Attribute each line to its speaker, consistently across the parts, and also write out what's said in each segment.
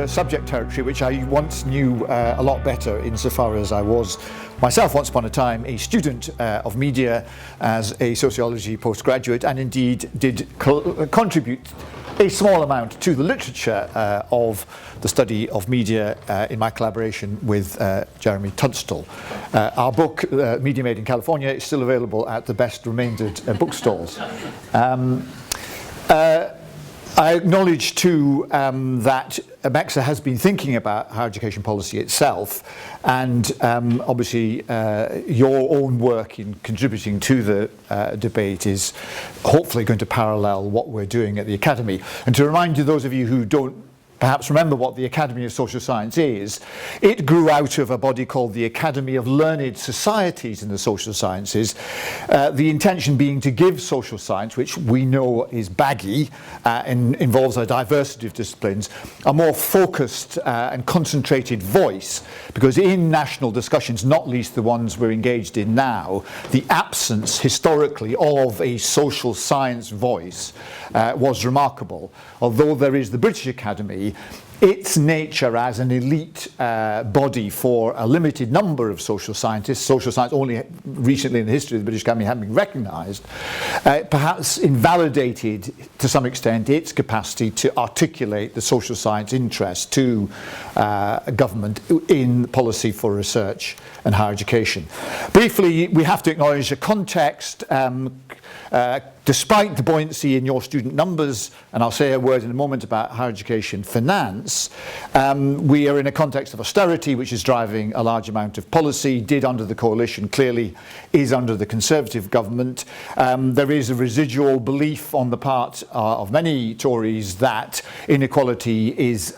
Speaker 1: subject territory which I once knew a lot better, insofar as I was myself once upon a time a student of media as a sociology postgraduate, and indeed did contribute a small amount to the literature of the study of media in my collaboration with Jeremy Tunstall. Our book, Media Made in California, is still available at the best remaindered bookstores. I acknowledge too that MeCCSA has been thinking about higher education policy itself, and obviously your own work in contributing to the debate is hopefully going to parallel what we're doing at the Academy. And to remind you, those of you who don't perhaps remember what the Academy of Social Science is, it grew out of a body called the Academy of Learned Societies in the Social Sciences, the intention being to give social science, which we know is baggy and involves a diversity of disciplines, a more focused and concentrated voice, because in national discussions, not least the ones we're engaged in now, the absence historically of a social science voice was remarkable. Although there is the British Academy, its nature as an elite body for a limited number of social scientists, social science only recently in the history of the British Academy having been recognised, perhaps invalidated to some extent its capacity to articulate the social science interest to government in policy for research and higher education. Briefly, we have to acknowledge the context. Despite the buoyancy in your student numbers, and I'll say a word in a moment about higher education finance, we are in a context of austerity which is driving a large amount of policy, did under the coalition, clearly is under the Conservative government. There is a residual belief on the part of many Tories that inequality is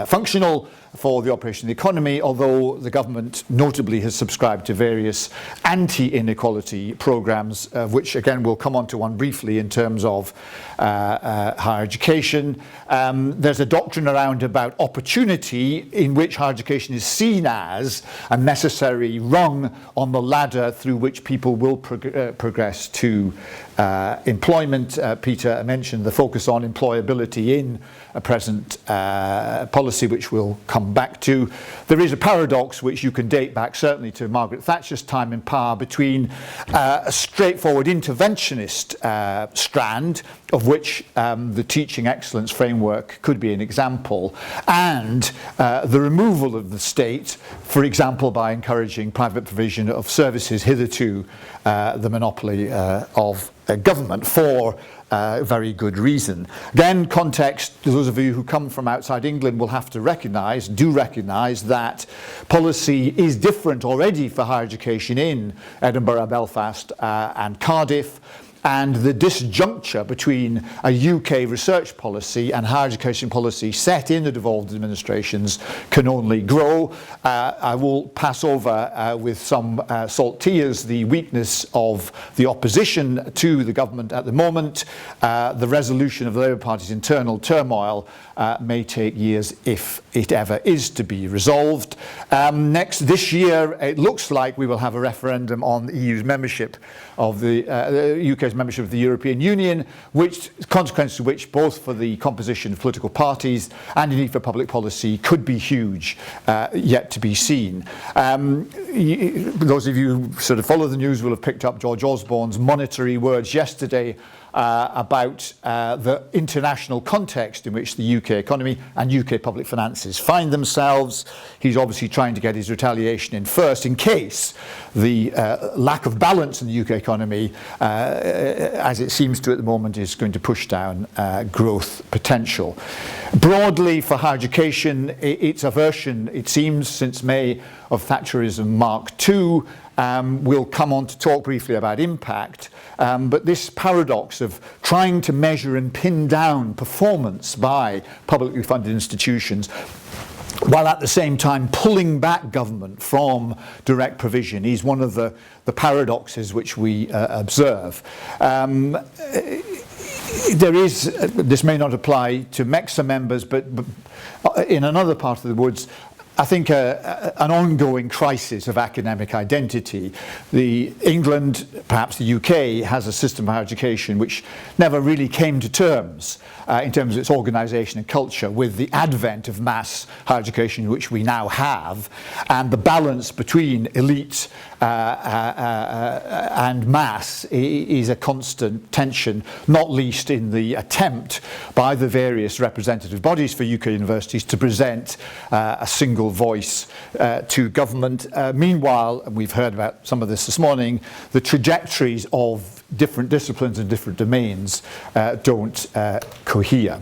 Speaker 1: functional for the operation of the economy, although the government notably has subscribed to various anti-inequality programmes, which again we'll come on to one briefly in terms of higher education. There's a doctrine around about opportunity in which higher education is seen as a necessary rung on the ladder through which people will progress to employment. Peter mentioned the focus on employability in a present policy, which we'll come back to. There is a paradox which you can date back certainly to Margaret Thatcher's time in power between a straightforward interventionist strand, of which the teaching excellence framework could be an example, and the removal of the state, for example by encouraging private provision of services hitherto the monopoly of government for very good reason. Again, context, those of you who come from outside England will have to recognise that policy is different already for higher education in Edinburgh, Belfast and Cardiff. And the disjuncture between a UK research policy and higher education policy set in the devolved administrations can only grow. I will pass over with some salt tears the weakness of the opposition to the government at the moment. The resolution of the Labour Party's internal turmoil may take years if it ever is to be resolved. This year, it looks like we will have a referendum on the EU's membership of the UK's membership of the European Union, which consequences of which, both for the composition of political parties and indeed for public policy, could be huge, yet to be seen. Those of you who sort of follow the news will have picked up George Osborne's monetary words yesterday about the international context in which the UK economy and UK public finances find themselves. He's obviously trying to get his retaliation in first in case the lack of balance in the UK economy, as it seems to at the moment, is going to push down growth potential. Broadly, for higher education, its aversion, it seems, since May, of Thatcherism Mark II. We'll come on to talk briefly about impact, but this paradox of trying to measure and pin down performance by publicly funded institutions while at the same time pulling back government from direct provision is one of the paradoxes which we observe. There is, this may not apply to MeCCSA members, but in another part of the woods, I think, an ongoing crisis of academic identity. England, perhaps the UK, has a system of higher education which never really came to terms in terms of its organisation and culture with the advent of mass higher education, which we now have, and the balance between elite and mass is a constant tension, not least in the attempt by the various representative bodies for UK universities to present a single voice to government. Meanwhile, and we've heard about some of this morning, the trajectories of different disciplines and different domains don't cohere.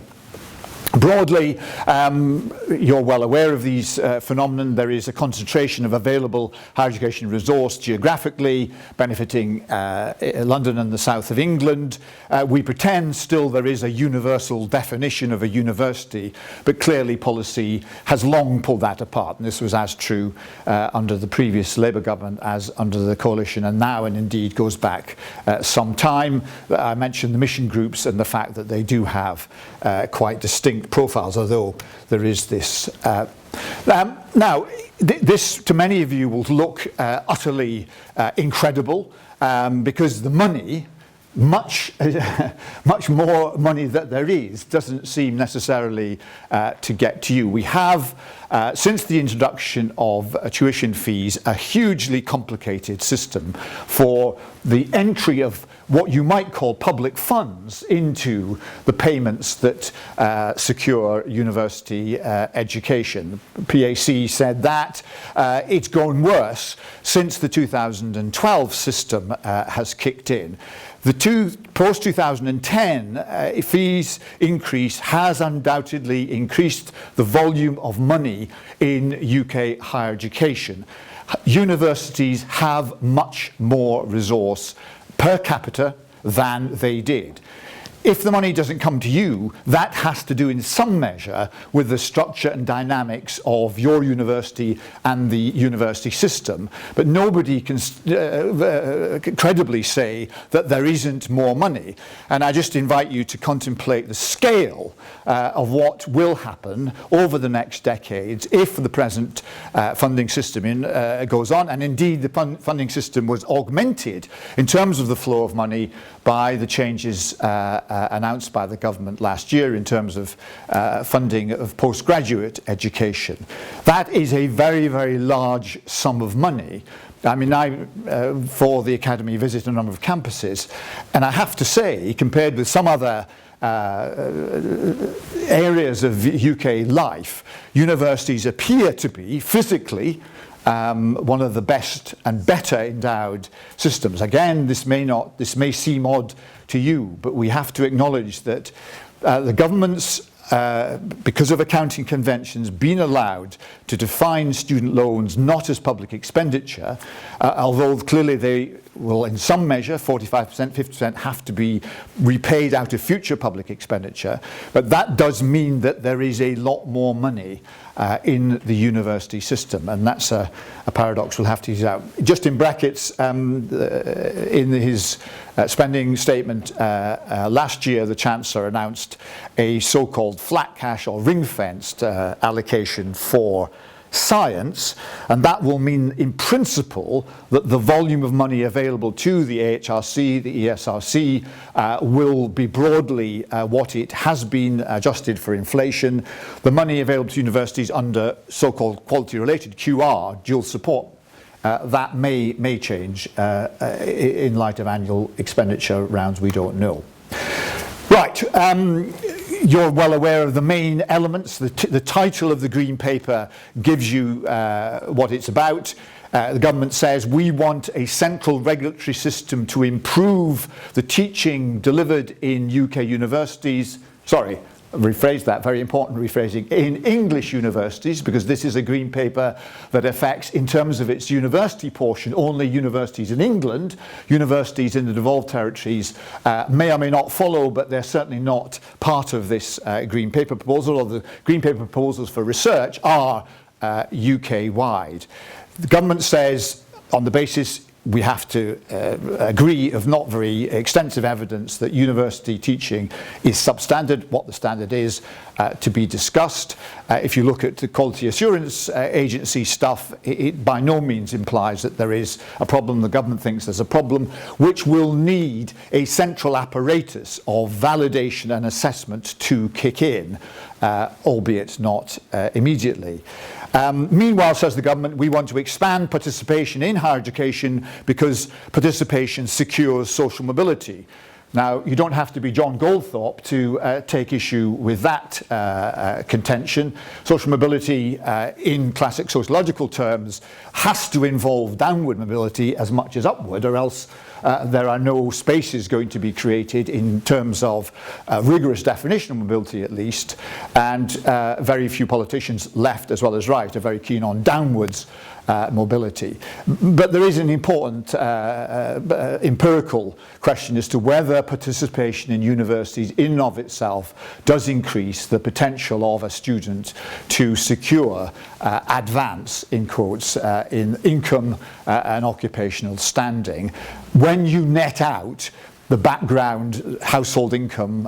Speaker 1: Broadly, you're well aware of these phenomenon. There is a concentration of available higher education resource geographically, benefiting London and the south of England. We pretend still there is a universal definition of a university, but clearly policy has long pulled that apart. And this was as true under the previous Labour government as under the coalition, and now, and indeed goes back some time. I mentioned the mission groups and the fact that they do have quite distinct profiles, although there is this. Now, this to many of you will look utterly incredible because the money, much more money that there is, doesn't seem necessarily to get to you. We have, since the introduction of tuition fees, a hugely complicated system for the entry of what you might call public funds into the payments that secure university education. PAC said that it's gone worse since the 2012 system has kicked in. The post-2010 fees increase has undoubtedly increased the volume of money in UK higher education. Universities have much more resource per capita than they did. If the money doesn't come to you, that has to do in some measure with the structure and dynamics of your university and the university system. But nobody can credibly say that there isn't more money. And I just invite you to contemplate the scale of what will happen over the next decades if the present funding system goes on. And indeed, the funding system was augmented in terms of the flow of money by the changes announced by the government last year in terms of funding of postgraduate education. That is a very, very large sum of money. I mean, for the Academy, visit a number of campuses, and I have to say, compared with some other areas of UK life, universities appear to be physically one of the best and better endowed systems. Again, this may seem odd to you, but we have to acknowledge that the government's, because of accounting conventions, been allowed to define student loans not as public expenditure, although clearly they will in some measure, 45%, 50%, have to be repaid out of future public expenditure. But that does mean that there is a lot more money in the university system, and that's a paradox we'll have to use out. Just in brackets, in his spending statement last year, the Chancellor announced a so-called flat cash or ring-fenced allocation for science, and that will mean in principle that the volume of money available to the AHRC, the ESRC, will be broadly what it has been, adjusted for inflation. The money available to universities under so-called quality-related QR, dual support, that may change in light of annual expenditure rounds, we don't know. Right. You're well aware of the main elements. The title of the Green Paper gives you what it's about. The government says we want a central regulatory system to improve the teaching delivered in UK universities. Sorry, rephrase that, very important rephrasing, in English universities, because this is a Green Paper that affects, in terms of its university portion, only universities in England. Universities in the devolved territories may or may not follow, but they're certainly not part of this Green Paper proposal, or the Green Paper proposals for research are UK-wide. The government says, on the basis we have to agree of not very extensive evidence that university teaching is substandard. What the standard is to be discussed. If you look at the Quality Assurance Agency stuff, it by no means implies that there is a problem. The government thinks there's a problem, which will need a central apparatus of validation and assessment to kick in, albeit not immediately. Meanwhile, says the government, we want to expand participation in higher education because participation secures social mobility. Now, you don't have to be John Goldthorpe to take issue with that contention. Social mobility, in classic sociological terms, has to involve downward mobility as much as upward, or else there are no spaces going to be created in terms of rigorous definition of mobility, at least, and very few politicians, left as well as right, are very keen on downwards mobility. But there is an important empirical question as to whether participation in universities in and of itself does increase the potential of a student to secure advance, in quotes, in income and occupational standing when you net out the background, household income,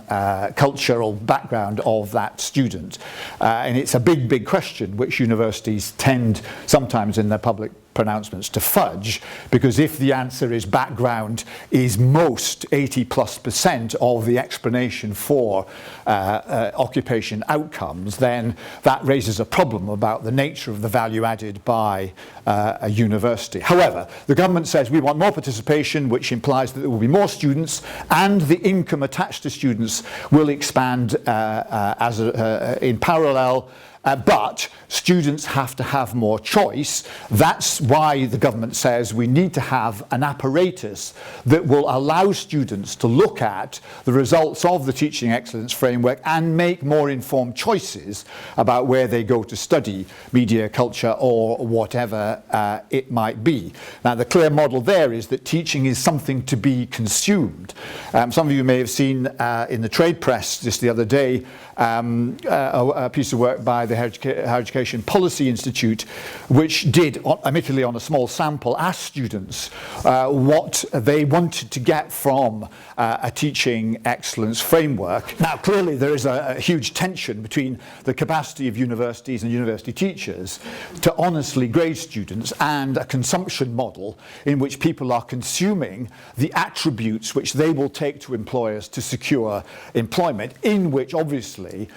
Speaker 1: cultural background of that student. And it's a big, big question which universities tend sometimes in their public pronouncements to fudge, because if the answer is background is most 80+% of the explanation for occupation outcomes, then that raises a problem about the nature of the value added by a university. However, the government says we want more participation, which implies that there will be more students and the income attached to students will expand in parallel. But students have to have more choice. That's why the government says we need to have an apparatus that will allow students to look at the results of the Teaching Excellence Framework and make more informed choices about where they go to study media, culture, or whatever it might be. Now, the clear model there is that teaching is something to be consumed. Some of you may have seen in the trade press just the other day a piece of work by the Higher Education Policy Institute, which did, admittedly on a small sample, ask students what they wanted to get from a teaching excellence framework. Now, clearly there is a huge tension between the capacity of universities and university teachers to honestly grade students and a consumption model in which people are consuming the attributes which they will take to employers to secure employment, in which obviously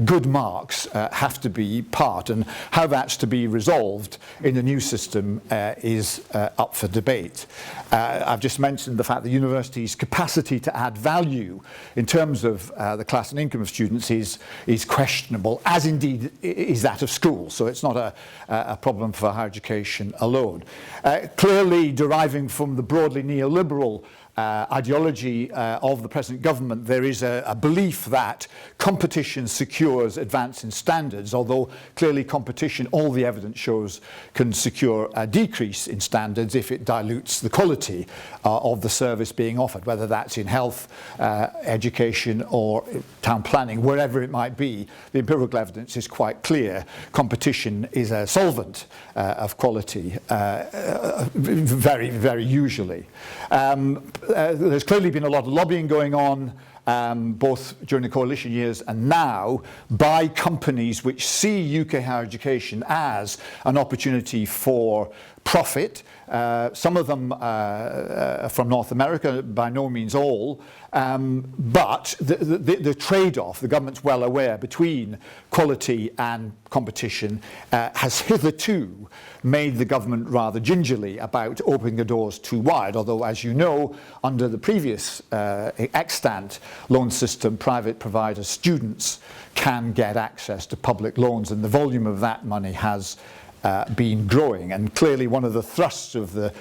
Speaker 1: good marks have to be part, and how that's to be resolved in the new system is up for debate. I've just mentioned the fact that universities' capacity to add value in terms of the class and income of students is questionable, as indeed is that of schools, so it's not a problem for higher education alone. Clearly deriving from the broadly neoliberal ideology of the present government, there is a belief that competition secures advance in standards, although clearly competition, all the evidence shows, can secure a decrease in standards if it dilutes the quality of the service being offered, whether that's in health, education, or town planning, wherever it might be. The empirical evidence is quite clear. Competition is a solvent of quality, very, very usually. There's clearly been a lot of lobbying going on, both during the coalition years and now, by companies which see UK higher education as an opportunity for profit. Some of them from North America, by no means all, but the trade-off, the government's well aware, between quality and competition has hitherto made the government rather gingerly about opening the doors too wide, although, as you know, under the previous extant loan system, private provider students can get access to public loans, and the volume of that money has been growing. And clearly one of the thrusts of the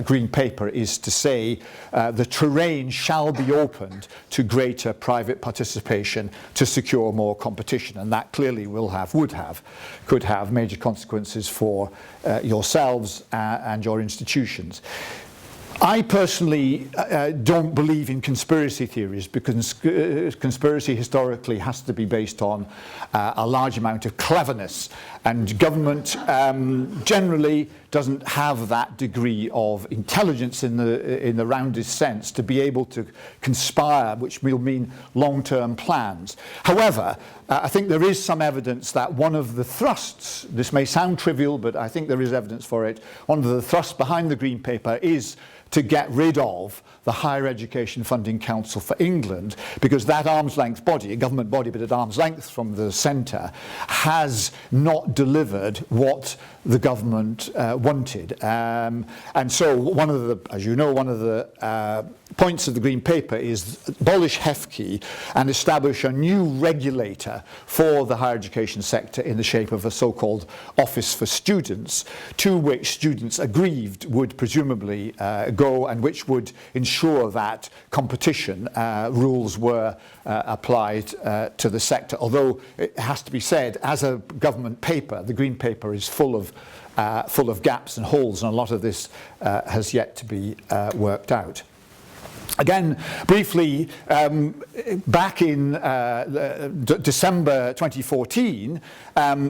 Speaker 1: Green Paper is to say the terrain shall be opened to greater private participation to secure more competition, and that clearly could have major consequences for yourselves and your institutions. I personally don't believe in conspiracy theories, because conspiracy historically has to be based on a large amount of cleverness, and government generally doesn't have that degree of intelligence in the roundest sense to be able to conspire, which will mean long-term plans. However, I think there is some evidence that one of the thrusts, this may sound trivial, but I think there is evidence for it, one of the thrusts behind the Green Paper is to get rid of the Higher Education Funding Council for England, because that arm's length body, a government body but at arm's length from the centre, has not delivered what the government wanted. And so one of the, as you know, one of the points of the Green Paper is abolish HEFCE and establish a new regulator for the higher education sector in the shape of a so-called Office for Students, to which students aggrieved would presumably go, and which would ensure that competition rules were applied to the sector. Although it has to be said, as a government paper, the Green Paper is full of gaps and holes, and a lot of this has yet to be worked out. Again, briefly, back in December 2014,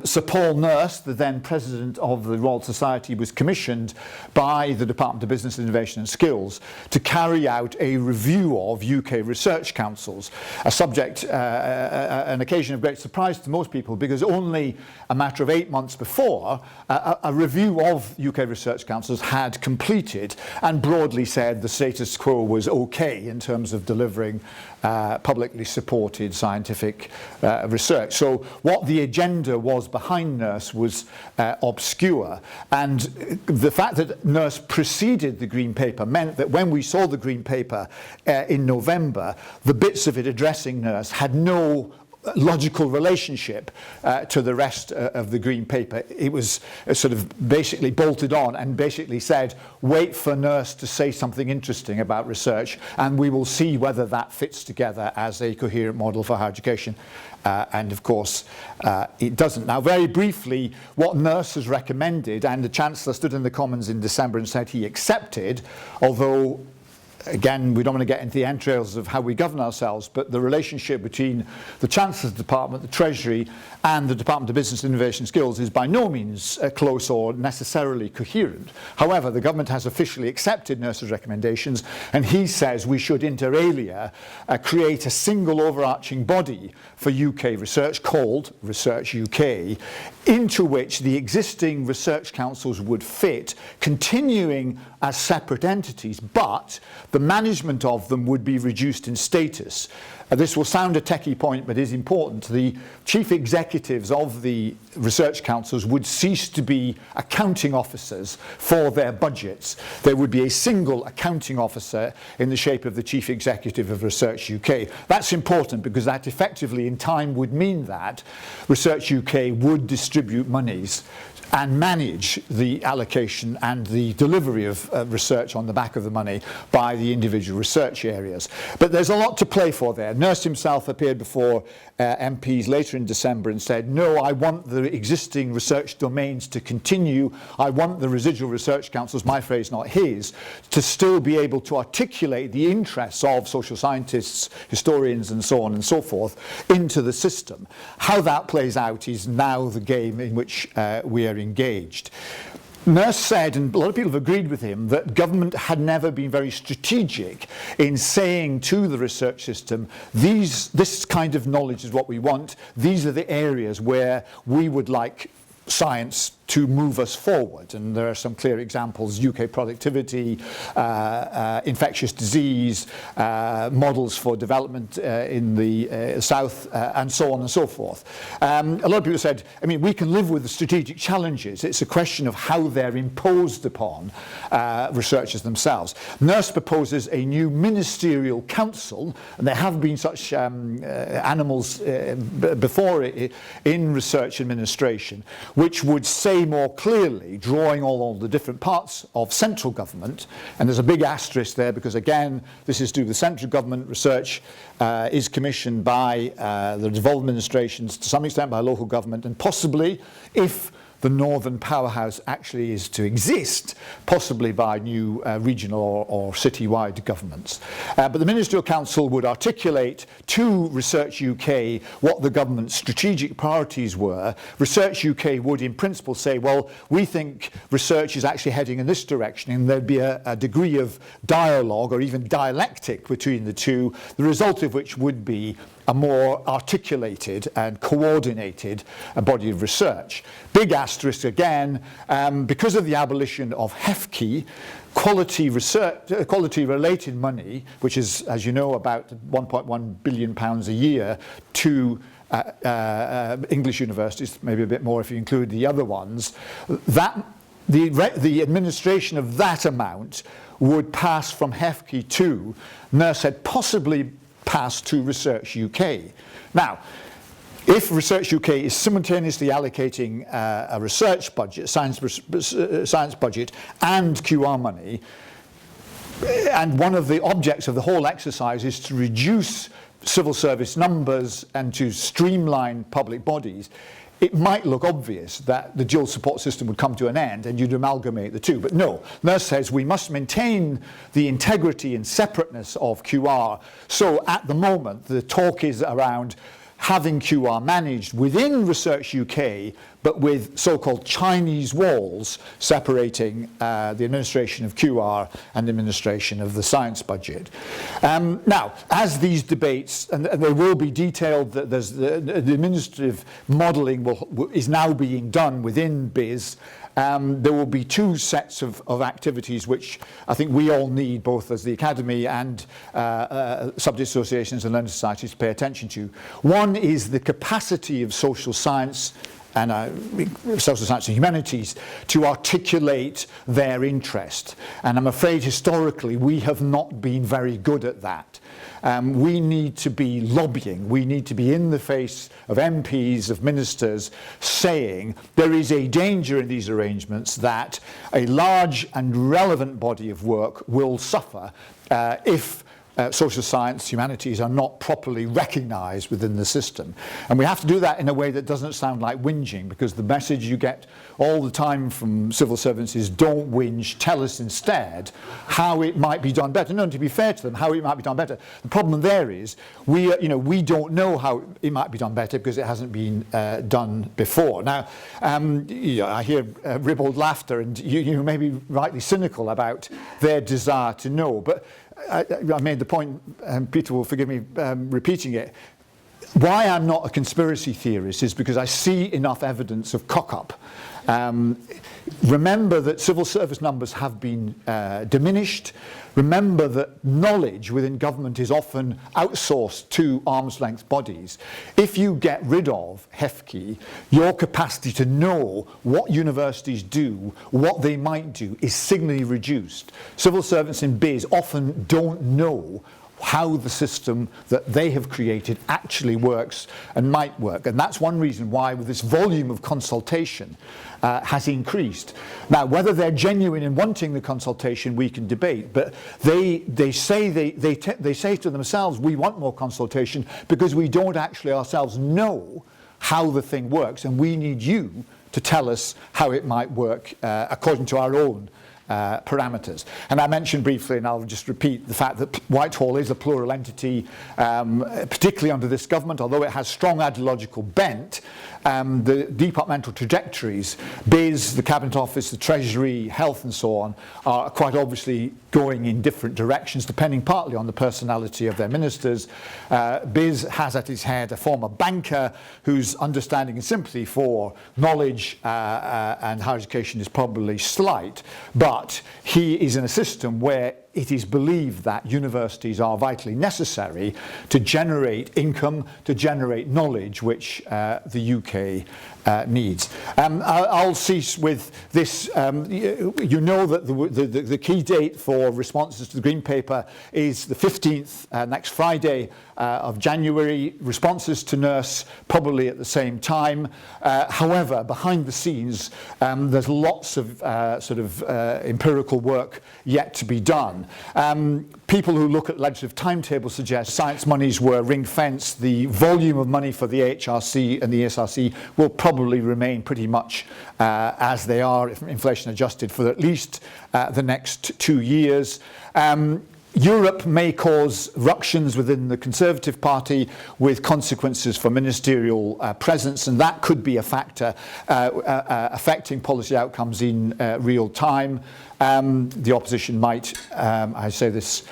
Speaker 1: Sir Paul Nurse, the then president of the Royal Society, was commissioned by the Department of Business, Innovation and Skills to carry out a review of UK research councils, a subject, an occasion of great surprise to most people, because only a matter of 8 months before, a review of UK research councils had completed and broadly said the status quo was okay in terms of delivering publicly supported scientific research. So what the agenda was behind Nurse was obscure, and the fact that Nurse preceded the Green Paper meant that when we saw the Green Paper in November, the bits of it addressing Nurse had no logical relationship to the rest of the Green Paper. It was sort of basically bolted on and basically said, wait for Nurse to say something interesting about research and we will see whether that fits together as a coherent model for higher education. And of course it doesn't. Now, very briefly, what Nurse has recommended, and the Chancellor stood in the Commons in December and said he accepted, although again, we don't want to get into the entrails of how we govern ourselves, but the relationship between the Chancellor's Department, the Treasury, and the Department of Business, Innovation and Skills is by no means close or necessarily coherent. However, the government has officially accepted Nurse's recommendations, and he says we should, inter alia, create a single overarching body for UK research called Research UK, into which the existing research councils would fit, continuing as separate entities, but the management of them would be reduced in status. This will sound a techie point, but is important. The chief executives of the research councils would cease to be accounting officers for their budgets. There would be a single accounting officer in the shape of the chief executive of Research UK. That's important because that effectively in time would mean that Research UK would distribute monies and manage the allocation and the delivery of research on the back of the money by the individual research areas. But there's a lot to play for there. Nurse himself appeared before MPs later in December and said, no, I want the existing research domains to continue. I want the residual research councils, my phrase, not his, to still be able to articulate the interests of social scientists, historians, and so on and so forth into the system. How that plays out is now the game in which we are engaged. Nurse said, and a lot of people have agreed with him, that government had never been very strategic in saying to the research system, this kind of knowledge is what we want, these are the areas where we would like science to move us forward. And there are some clear examples: UK productivity, infectious disease, models for development in the south, and so on and so forth. A lot of people said, I mean, we can live with the strategic challenges. It's a question of how they're imposed upon researchers themselves. Nurse proposes a new ministerial council, and there have been such animals before in research administration, which would say more clearly, drawing all the different parts of central government, and there's a big asterisk there because, again, this is due to the central government. Research is commissioned by the devolved administrations, to some extent by local government, and possibly, if the northern powerhouse actually is to exist, possibly by new regional or citywide governments. But the Ministerial Council would articulate to Research UK what the government's strategic priorities were. Research UK would in principle say, well, we think research is actually heading in this direction, and there'd be a degree of dialogue or even dialectic between the two, the result of which would be a more articulated and coordinated body of research. Big asterisk again, because of the abolition of HEFCE, quality-related money, which is, as you know, about £1.1 billion a year to English universities, maybe a bit more if you include the other ones, that the administration of that amount would pass from HEFCE to, Nurse said, possibly pass to Research UK. Now, if Research UK is simultaneously allocating a research budget, science budget, and QR money, and one of the objects of the whole exercise is to reduce civil service numbers and to streamline public bodies, it might look obvious that the dual support system would come to an end and you'd amalgamate the two. But no, Nurse says we must maintain the integrity and separateness of QR. So at the moment, the talk is around having QR managed within Research UK, but with so-called Chinese walls separating the administration of QR and the administration of the science budget. Now, as these debates, and they will be detailed, that there's the administrative modelling is now being done within BIS. There will be two sets of activities which I think we all need, both as the Academy and subject associations and learning societies, to pay attention to. One is the capacity of social science and social science and humanities to articulate their interest. And I'm afraid historically we have not been very good at that. We need to be lobbying, we need to be in the face of MPs, of ministers, saying there is a danger in these arrangements that a large and relevant body of work will suffer if social science, humanities are not properly recognised within the system. And we have to do that in a way that doesn't sound like whinging, because the message you get all the time from civil servants is don't whinge, tell us instead how it might be done better. No, to be fair to them, how it might be done better. The problem there is we don't know how it might be done better because it hasn't been done before. Now, I hear ribald laughter, and you may be rightly cynical about their desire to know, but I made the point, and Peter will forgive me repeating it. Why I'm not a conspiracy theorist is because I see enough evidence of cock-up. Remember that civil service numbers have been diminished. Remember that knowledge within government is often outsourced to arm's length bodies. If you get rid of HEFCE, your capacity to know what universities do, what they might do, is signally reduced. Civil servants in BIS often don't know how the system that they have created actually works and might work. And that's one reason why with this volume of consultation has increased. Now, whether they're genuine in wanting the consultation, we can debate, but they say to themselves, we want more consultation because we don't actually ourselves know how the thing works, and we need you to tell us how it might work according to our own parameters. And I mentioned briefly, and I'll just repeat, the fact that Whitehall is a plural entity, particularly under this government, although it has strong ideological bent. The departmental trajectories, BIS, the Cabinet Office, the Treasury, Health and so on, are quite obviously going in different directions, depending partly on the personality of their ministers. BIS has at its head a former banker whose understanding and sympathy for knowledge and higher education is probably slight, but he is in a system where it is believed that universities are vitally necessary to generate income, to generate knowledge, which the UK needs. I'll cease with this. You know that the key date for responses to the Green Paper is the 15th, next Friday of January. Responses to Nurse probably at the same time. However, behind the scenes, there's lots of empirical work yet to be done. done. People who look at legislative timetables suggest science monies were ring-fenced. The volume of money for the HRC and the ESRC will probably remain pretty much as they are, inflation adjusted, for at least the next 2 years. Europe may cause ructions within the Conservative Party with consequences for ministerial presence, and that could be a factor affecting policy outcomes in real time. The opposition might, I say this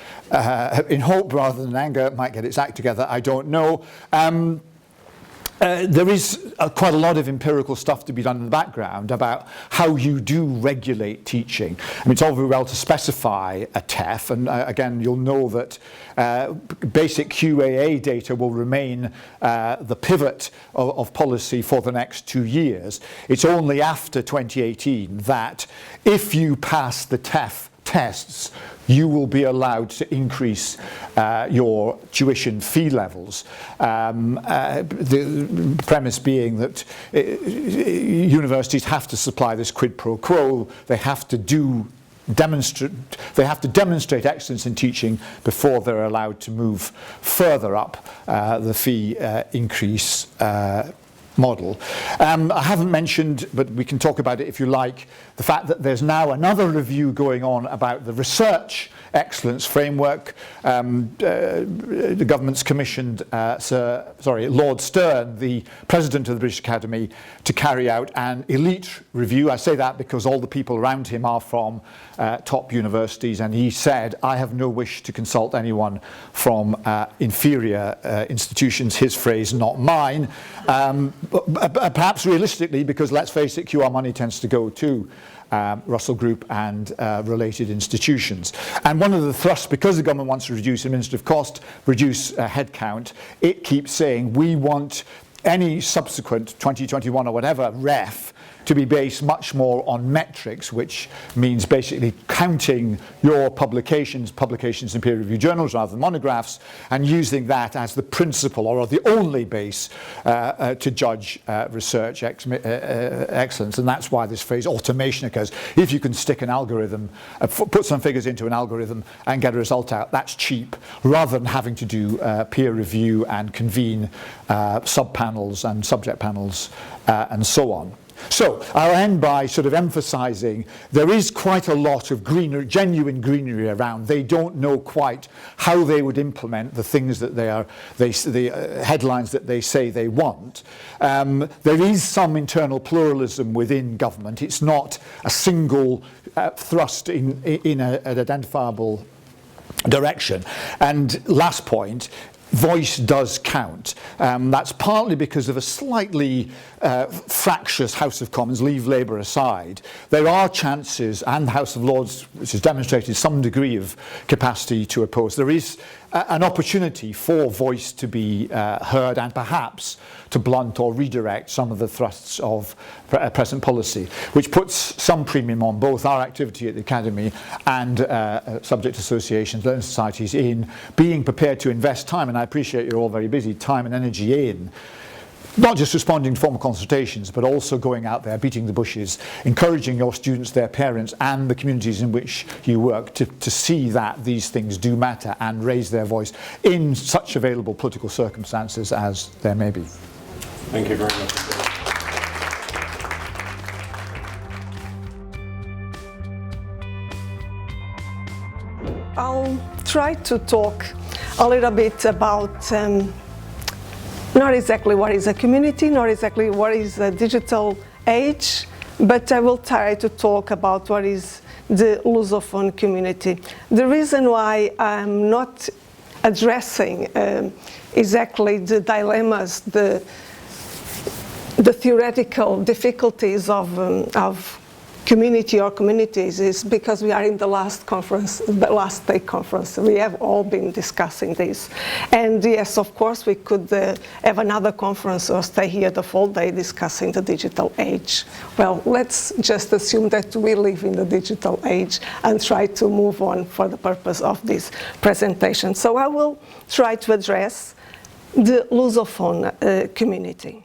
Speaker 1: in hope rather than anger, might get its act together, I don't know. There is quite a lot of empirical stuff to be done in the background about how you do regulate teaching. I mean, it's all very well to specify a TEF, and again, you'll know that basic QAA data will remain the pivot of policy for the next 2 years. It's only after 2018 that if you pass the TEF tests, you will be allowed to increase your tuition fee levels. The premise being that universities have to supply this quid pro quo. They have to demonstrate excellence in teaching before they're allowed to move further up the fee increase model. I haven't mentioned, but we can talk about it if you like, the fact that there's now another review going on about the research excellence framework. The government's commissioned Lord Stern, the president of the British Academy, to carry out an elite review. I say that because all the people around him are from top universities, and he said, I have no wish to consult anyone from inferior institutions, his phrase, not mine. Perhaps realistically, because let's face it, QR money tends to go to Russell Group and related institutions. And one of the thrusts, because the government wants to reduce administrative cost, reduce headcount, it keeps saying we want any subsequent 2021 or whatever ref to be based much more on metrics, which means basically counting your publications in peer-reviewed journals rather than monographs, and using that as the principal or the only base to judge research excellence. And that's why this phrase automation occurs. If you can stick an algorithm, put some figures into an algorithm and get a result out, that's cheap, rather than having to do peer review and convene sub-panels and subject panels and so on. So I'll end by sort of emphasizing there is quite a lot of greenery, genuine greenery around. They don't know quite how they would implement the things that the headlines that they say they want. There is some internal pluralism within government. It's not a single thrust in an identifiable direction. And last point, voice does count. That's partly because of a slightly fractious House of Commons, leave Labour aside. There are chances, and the House of Lords, which has demonstrated some degree of capacity to oppose, there is an opportunity for voice to be heard and perhaps to blunt or redirect some of the thrusts of present policy, which puts some premium on both our activity at the Academy and subject associations, learning societies, in being prepared to invest time, and I appreciate you're all very busy, time and energy in not just responding to formal consultations, but also going out there, beating the bushes, encouraging your students, their parents, and the communities in which you work to see that these things do matter and raise their voice in such available political circumstances as there may be.
Speaker 2: Thank you very much.
Speaker 3: I'll try to talk a little bit about not exactly what is a community, not exactly what is a digital age, but I will try to talk about what is the Lusophone community. The reason why I'm not addressing exactly the dilemmas, the theoretical difficulties of community or communities is because we are in the last conference, the last day conference. We have all been discussing this. And yes, of course, we could have another conference or stay here the full day discussing the digital age. Well, let's just assume that we live in the digital age and try to move on for the purpose of this presentation. So I will try to address the Lusophone community.